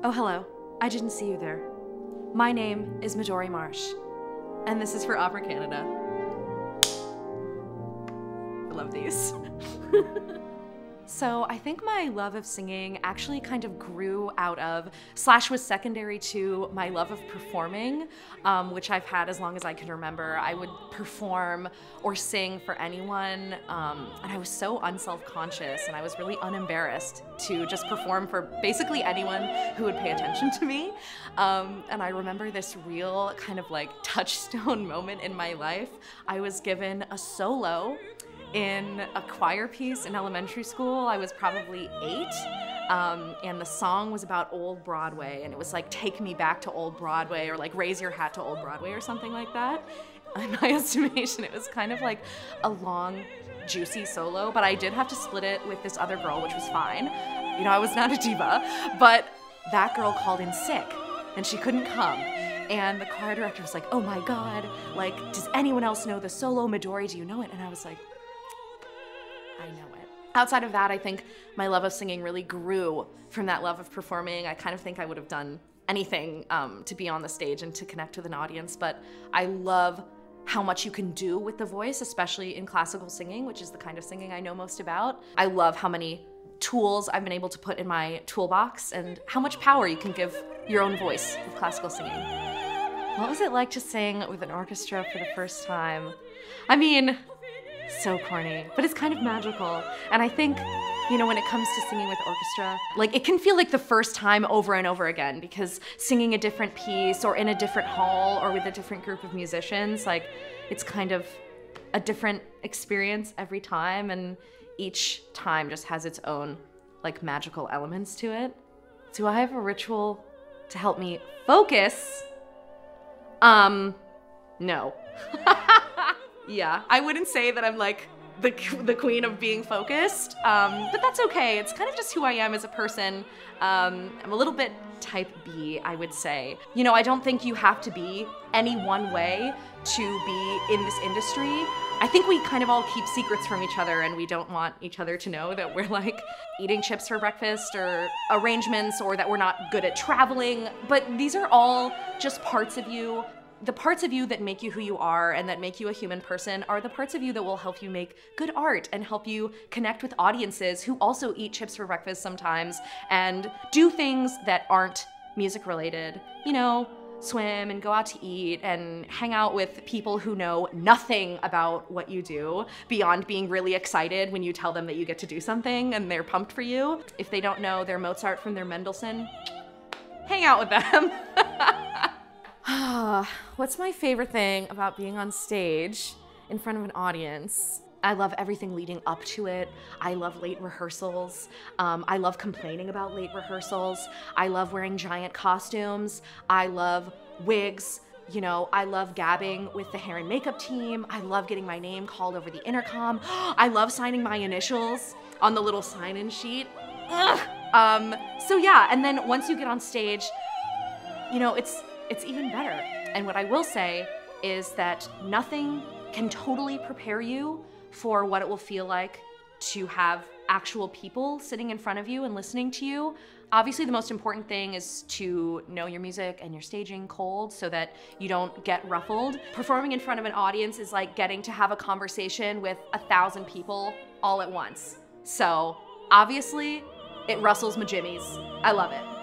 Oh, hello. I didn't see you there. My name is Midori Marsh, and this is for Opera Canada. I love these. So I think my love of singing actually kind of grew out of, / was secondary to my love of performing, which I've had as long as I can remember. I would perform or sing for anyone, and I was so unself-conscious, and I was really unembarrassed to just perform for basically anyone who would pay attention to me. And I remember this real kind of like touchstone moment in my life. I was given a solo in a choir piece in elementary school. I was probably 8, and the song was about old Broadway, and it was like Take Me Back to Old Broadway, or like Raise Your Hat to Old Broadway, or something like that. In my estimation, it was kind of like a long, juicy solo, but I did have to split it with this other girl, which was fine. You know, I was not a diva, but that girl called in sick, and she couldn't come. And the choir director was like, oh my God, like, does anyone else know the solo? Midori, do you know it? And I was like, I know it. Outside of that, I think my love of singing really grew from that love of performing. I kind of think I would have done anything to be on the stage and to connect with an audience, but I love how much you can do with the voice, especially in classical singing, which is the kind of singing I know most about. I love how many tools I've been able to put in my toolbox and how much power you can give your own voice with classical singing. What was it like to sing with an orchestra for the first time? I mean, so corny, but it's kind of magical. And I think, you know, when it comes to singing with orchestra, like it can feel like the first time over and over again, because singing a different piece or in a different hall or with a different group of musicians, like it's kind of a different experience every time, and each time just has its own like magical elements to it. Do I have a ritual to help me focus? No. Yeah, I wouldn't say that I'm like the queen of being focused, but that's okay. It's kind of just who I am as a person. I'm a little bit type B, I would say. You know, I don't think you have to be any one way to be in this industry. I think we kind of all keep secrets from each other, and we don't want each other to know that we're like eating chips for breakfast or arrangements, or that we're not good at traveling. But these are all just parts of you. The parts of you that make you who you are and that make you a human person are the parts of you that will help you make good art and help you connect with audiences who also eat chips for breakfast sometimes and do things that aren't music related. You know, swim and go out to eat and hang out with people who know nothing about what you do beyond being really excited when you tell them that you get to do something and they're pumped for you. If they don't know their Mozart from their Mendelssohn, hang out with them. What's my favorite thing about being on stage in front of an audience? I love everything leading up to it. I love late rehearsals. I love complaining about late rehearsals. I love wearing giant costumes. I love wigs. You know, I love gabbing with the hair and makeup team. I love getting my name called over the intercom. I love signing my initials on the little sign-in sheet. So yeah, and then once you get on stage, you know, it's even better. And what I will say is that nothing can totally prepare you for what it will feel like to have actual people sitting in front of you and listening to you. Obviously, the most important thing is to know your music and your staging cold so that you don't get ruffled. Performing in front of an audience is like getting to have a conversation with 1,000 people all at once. So obviously, it rustles my jimmies. I love it.